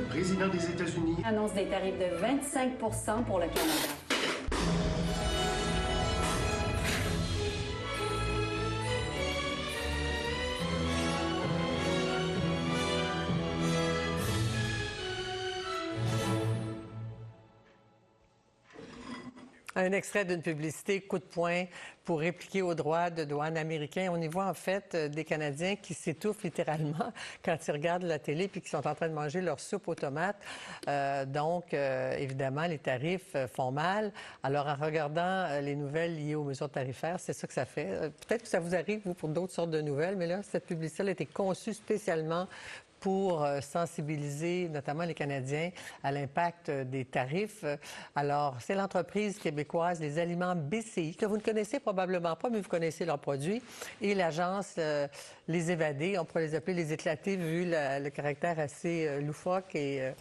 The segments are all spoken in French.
président des États-Unis annonce des tarifs de 25 pour le Canada. Un extrait d'une publicité coup de poing pour répliquer aux droits de douane américains. On y voit en fait des Canadiens qui s'étouffent littéralement quand ils regardent la télé puis qui sont en train de manger leur soupe aux tomates. Évidemment, les tarifs font mal. Alors, en regardant les nouvelles liées aux mesures tarifaires, c'est ça que ça fait. Peut-être que ça vous arrive, vous, pour d'autres sortes de nouvelles, mais là, cette publicité a été conçue spécialement pour sensibiliser notamment les Canadiens à l'impact des tarifs. Alors, c'est l'entreprise québécoise Les Aliments BCI, que vous ne connaissez probablement pas, mais vous connaissez leurs produits, et l'agence Les Évadés, on pourrait les appeler les éclatés, vu le caractère assez loufoque et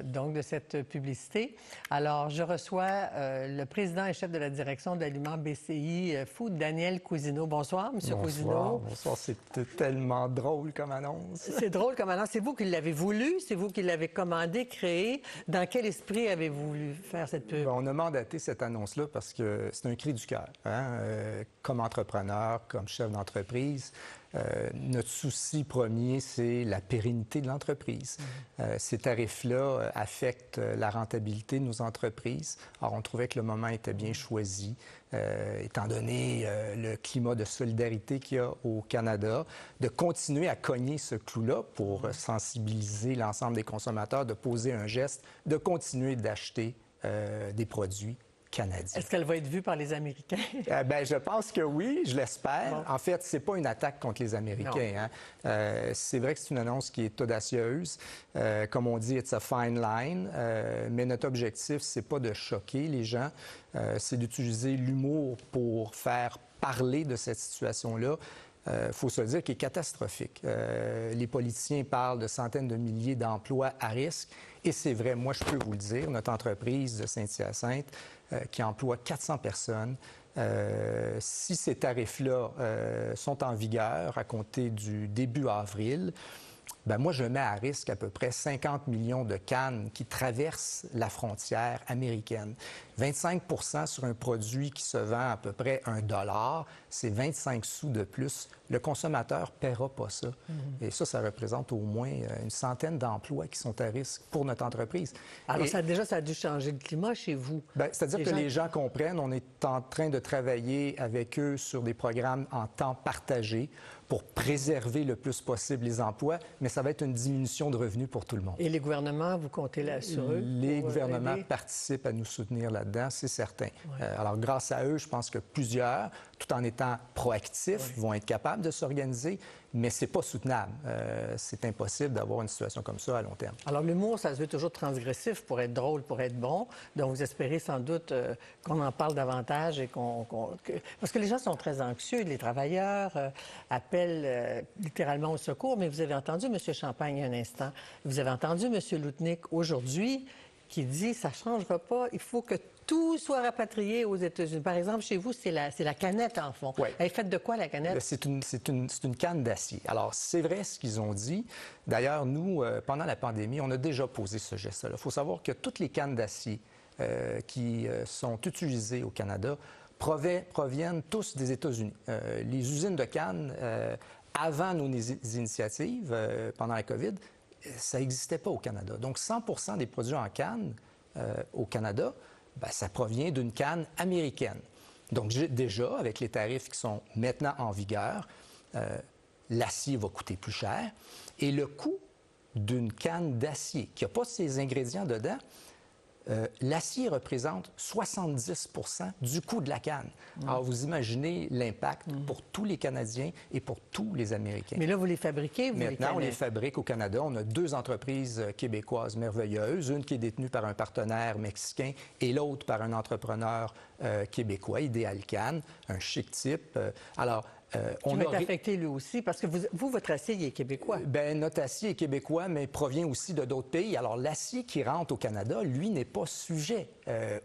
donc de cette publicité. Alors, je reçois le président et chef de la direction d'Aliments BCI Food, Daniel Cousineau. Bonsoir, M. Cousineau. Bonsoir, c'était tellement drôle comme annonce. C'est drôle comme annonce. C'est vous qui l'avez voulu, c'est vous qui l'avez commandé, créé. Dans quel esprit avez-vous voulu faire cette pub? On a mandaté cette annonce-là parce que c'est un cri du cœur. Comme entrepreneur, comme chef d'entreprise, notre souci premier, c'est la pérennité de l'entreprise. Ces tarifs-là affectent la rentabilité de nos entreprises. Alors, on trouvait que le moment était bien choisi, étant donné le climat de solidarité qu'il y a au Canada, de continuer à cogner ce clou-là pour sensibiliser l'ensemble des consommateurs, de poser un geste, de continuer d'acheter des produits canadiens. Est-ce qu'elle va être vue par les Américains? Je pense que oui, je l'espère. Bon. En fait, c'est pas une attaque contre les Américains. C'est vrai que c'est une annonce qui est audacieuse. Comme on dit, it's a fine line. Mais notre objectif, c'est pas de choquer les gens. C'est d'utiliser l'humour pour faire parler de cette situation-là. Faut se le dire, qui est catastrophique. Les politiciens parlent de centaines de milliers d'emplois à risque. Et c'est vrai, moi, je peux vous le dire, notre entreprise de Saint-Hyacinthe, qui emploie 400 personnes, si ces tarifs-là sont en vigueur à compter du début avril, moi, je mets à risque à peu près 50 millions de cannes qui traversent la frontière américaine. 25 sur un produit qui se vend à peu près $1, c'est 25 sous de plus. Le consommateur ne paiera pas ça. Et ça représente au moins une centaine d'emplois qui sont à risque pour notre entreprise. Alors, ça a dû changer le climat chez vous. C'est-à-dire que les gens comprennent, on est en train de travailler avec eux sur des programmes en temps partagé pour préserver le plus possible les emplois, mais ça va être une diminution de revenus pour tout le monde. Et les gouvernements, vous comptez là sur eux? Les gouvernements participent à nous soutenir là-dedans, c'est certain. Ouais. Alors, grâce à eux, je pense que plusieurs, tout en étant proactifs, vont être capables de s'organiser, mais c'est pas soutenable. C'est impossible d'avoir une situation comme ça à long terme. Alors, l'humour, ça se veut toujours transgressif pour être drôle, pour être bon. Donc, vous espérez sans doute qu'on en parle davantage et Parce que les gens sont très anxieux, les travailleurs appellent littéralement au secours, mais vous avez entendu M. Champagne un instant, vous avez entendu M. Loutnick aujourd'hui qui dit ça ne changera pas, il faut que tout soit rapatrié aux États-Unis. Par exemple, chez vous, c'est la canette en fond. Oui. Elle est faite de quoi, la canette? C'est une canne d'acier. Alors, c'est vrai ce qu'ils ont dit. D'ailleurs, nous, pendant la pandémie, on a déjà posé ce geste-là. Il faut savoir que toutes les cannes d'acier qui sont utilisées au Canada proviennent tous des États-Unis. Les usines de cannes, avant nos initiatives, pendant la COVID, ça n'existait pas au Canada. Donc, 100 des produits en canne au Canada, ça provient d'une canne américaine. Donc, déjà, avec les tarifs qui sont maintenant en vigueur, l'acier va coûter plus cher. Et le coût d'une canne d'acier qui n'a pas ces ingrédients dedans, l'acier représente 70 du coût de la canne. Alors, vous imaginez l'impact pour tous les Canadiens et pour tous les Américains. Mais là, vous les fabriquez, vous? Maintenant, on les fabrique au Canada. On a 2 entreprises québécoises merveilleuses, une qui est détenue par un partenaire mexicain et l'autre par un entrepreneur québécois, Idéal Canne, un chic type. Qui va être affecté lui aussi, parce que vous, votre acier, il est québécois. Notre acier est québécois, mais provient aussi de d'autres pays. Alors, l'acier qui rentre au Canada, lui, n'est pas sujet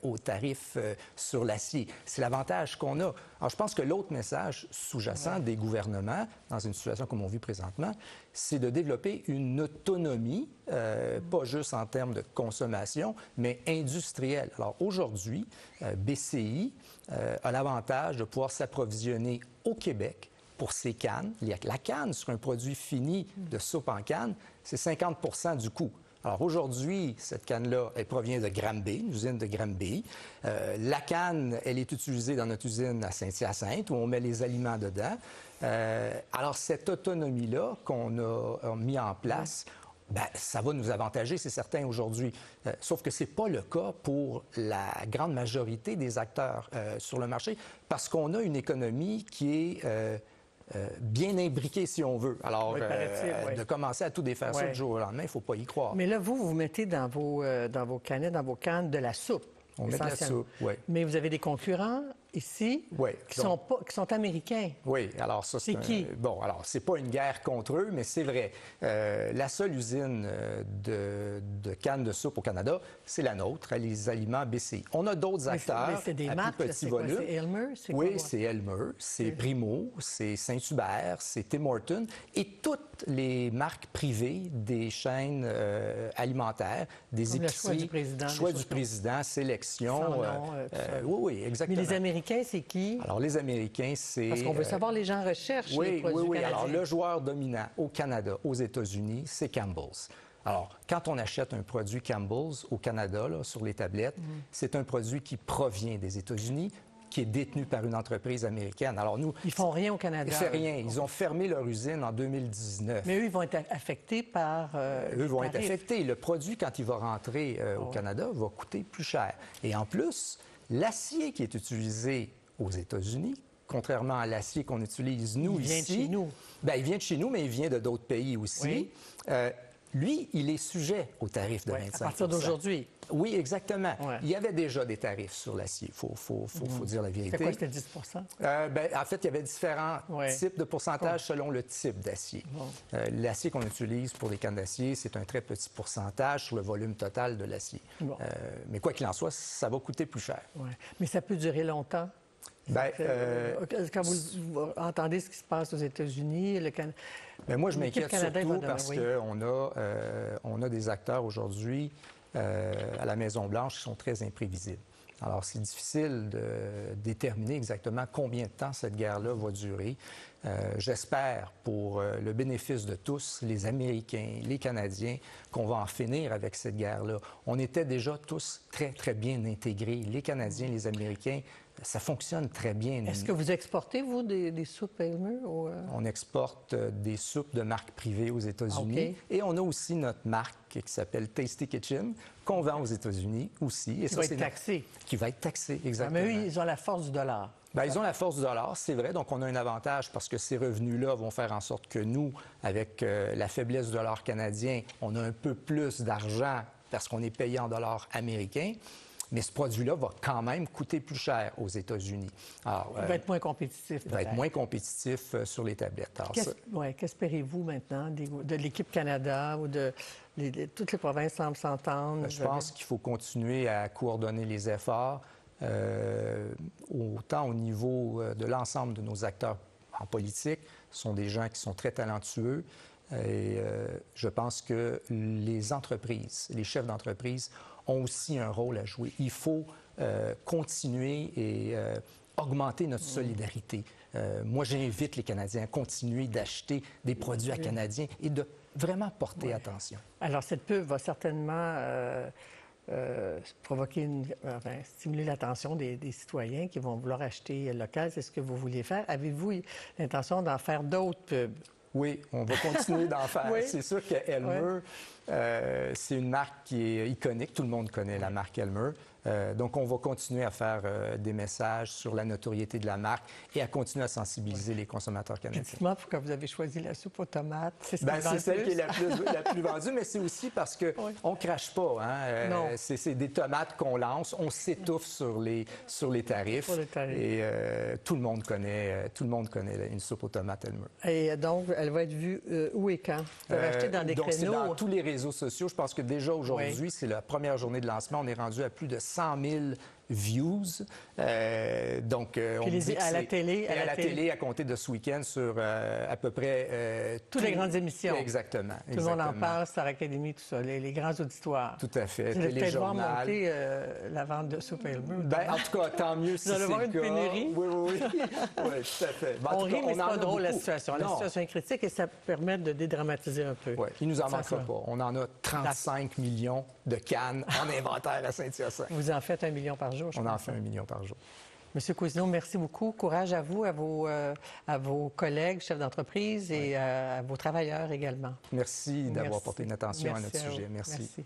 aux tarifs sur l'acier. C'est l'avantage qu'on a. Alors, je pense que l'autre message sous-jacent des gouvernements, dans une situation comme on vit présentement, c'est de développer une autonomie, pas juste en termes de consommation, mais industrielle. Alors, aujourd'hui, BCI a l'avantage de pouvoir s'approvisionner au Québec pour ses cannes. La canne sur un produit fini de soupe en canne, c'est 50 du coût. Alors aujourd'hui, cette canne-là, elle provient de Granby, une usine de Granby. La canne, elle est utilisée dans notre usine à Saint-Hyacinthe, où on met les aliments dedans. Alors cette autonomie-là qu'on a mis en place, bien, ça va nous avantager, c'est certain, aujourd'hui. Sauf que ce n'est pas le cas pour la grande majorité des acteurs sur le marché, parce qu'on a une économie qui est bien imbriquée, si on veut. Alors, de commencer à tout défaire ça du jour au lendemain, il ne faut pas y croire. Mais là, vous mettez dans vos canettes, dans vos cannes, de la soupe. On met de la soupe, oui. Mais vous avez des concurrents ici qui sont américains. Oui, alors ça, c'est qui? Bon, alors, c'est pas une guerre contre eux, mais c'est vrai. La seule usine de cannes de soupe au Canada, c'est la nôtre, les aliments BCI. On a d'autres acteurs mais c'est des à marques, plus petit volume. C'est Elmer? Oui, c'est Elmer, c'est Primo, c'est Saint-Hubert, c'est Tim Hortons et toutes les marques privées des chaînes alimentaires, des épiceries. Choix du président, sélection. Oui, exactement. Mais les Américains, c'est qui? Alors, les Américains, c'est... Parce qu'on veut savoir, les gens recherchent les produits canadiens. Alors, le joueur dominant au Canada, aux États-Unis, c'est Campbell's. Alors, quand on achète un produit Campbell's au Canada, là, sur les tablettes, c'est un produit qui provient des États-Unis, qui est détenu par une entreprise américaine. Alors, nous... Ils font rien au Canada. Ils font rien. Ils ont fermé leur usine en 2019. Mais eux, ils vont être affectés par... eux vont être affectés. Le produit, quand il va rentrer au Canada, va coûter plus cher. Et en plus... L'acier qui est utilisé aux États-Unis, contrairement à l'acier qu'on utilise nous ici... Il vient de chez nous. Bien, il vient de chez nous, mais il vient de d'autres pays aussi. Oui. Lui, il est sujet aux tarifs de 25 %. À partir d'aujourd'hui. Oui, exactement. Ouais. Il y avait déjà des tarifs sur l'acier, il faut dire la vérité. C'est quoi, c'était 10 En fait, il y avait différents types de pourcentages selon le type d'acier. L'acier qu'on utilise pour les cannes d'acier, c'est un très petit pourcentage sur le volume total de l'acier. Mais quoi qu'il en soit, ça va coûter plus cher. Mais ça peut durer longtemps? Quand vous entendez ce qui se passe aux États-Unis, le Canada... moi, je m'inquiète surtout parce qu'on a des acteurs aujourd'hui à la Maison-Blanche qui sont très imprévisibles. Alors, c'est difficile de déterminer exactement combien de temps cette guerre-là va durer. J'espère, pour le bénéfice de tous, les Américains, les Canadiens, qu'on va en finir avec cette guerre-là. On était déjà tous très, très bien intégrés. Les Canadiens, les Américains, ça fonctionne très bien. Est-ce que vous exportez, vous, des soupes Elmer? On exporte des soupes de marque privée aux États-Unis. Et on a aussi notre marque qui s'appelle Tasty Kitchen, qu'on vend aux États-Unis aussi. Qui va être taxé. Qui va être taxé, exactement. Mais eux, ils ont la force du dollar. Ils ont la force du dollar, c'est vrai. Donc, on a un avantage parce que ces revenus-là vont faire en sorte que nous, avec la faiblesse du dollar canadien, on a un peu plus d'argent parce qu'on est payé en dollars américains. Mais ce produit-là va quand même coûter plus cher aux États-Unis. Il va être moins compétitif. Il va être moins compétitif sur les tablettes. Qu'espérez-vous maintenant de l'Équipe Canada ou de toutes les provinces semblent s'entendre? Je pense qu'il faut continuer à coordonner les efforts, autant au niveau de l'ensemble de nos acteurs en politique. Ce sont des gens qui sont très talentueux. Et je pense que les entreprises, les chefs d'entreprise ont aussi un rôle à jouer. Il faut continuer et augmenter notre solidarité. Moi, j'invite les Canadiens à continuer d'acheter des produits canadiens et de vraiment porter attention. Alors, cette pub va certainement stimuler l'attention des citoyens qui vont vouloir acheter local. C'est ce que vous vouliez faire. Avez-vous l'intention d'en faire d'autres pubs? Oui, on va continuer d'en faire. C'est sûr que Elmer, c'est une marque qui est iconique. Tout le monde connaît la marque Elmer. Donc, on va continuer à faire des messages sur la notoriété de la marque et à continuer à sensibiliser les consommateurs canadiens. Dites-moi pourquoi vous avez choisi la soupe aux tomates. C'est celle qui est la plus vendue, mais c'est aussi parce qu'on ne crache pas. Hein? C'est des tomates qu'on lance, on s'étouffe sur les tarifs. Et tout le monde connaît une soupe aux tomates Elmer. Et donc, elle va être vue où et quand? Vous pouvez acheter dans des créneaux? C'est dans tous les réseaux sociaux. Je pense que déjà aujourd'hui, c'est la première journée de lancement. On est rendu à plus de 100 000 views. Donc, on Puis dit que à la c'est- télé, et à la télé, à compter de ce week-end, sur à peu près... Toutes les grandes émissions. Exactement. Tout le monde en exactement. parle, Star Academy, tout ça, les grands auditoires. Tout à fait. Vous allez peut-être voir Téléjournal. monter la vente de soupe et le beurre. Ben, en tout cas, tant mieux si Vous allez c'est voir le une cas. pénurie. Oui, oui, oui. Oui, tout à fait. Ben, en On tout cas, rit, mais c'est en pas a drôle, la beaucoup. situation. La Non. situation est critique et ça permet de dédramatiser un peu. Oui, il nous en Ça, manquera ça. pas. On en a 35 millions de cannes en inventaire à Saint-Hyacinthe. Vous en faites 1 million par jour, je On en pense. fait 1 million par jour. Monsieur Cousineau, merci beaucoup. Courage à vous, à vos collègues, chefs d'entreprise et à vos travailleurs également. Merci d'avoir Merci. porté une attention à Merci notre vous. sujet. Merci. Merci.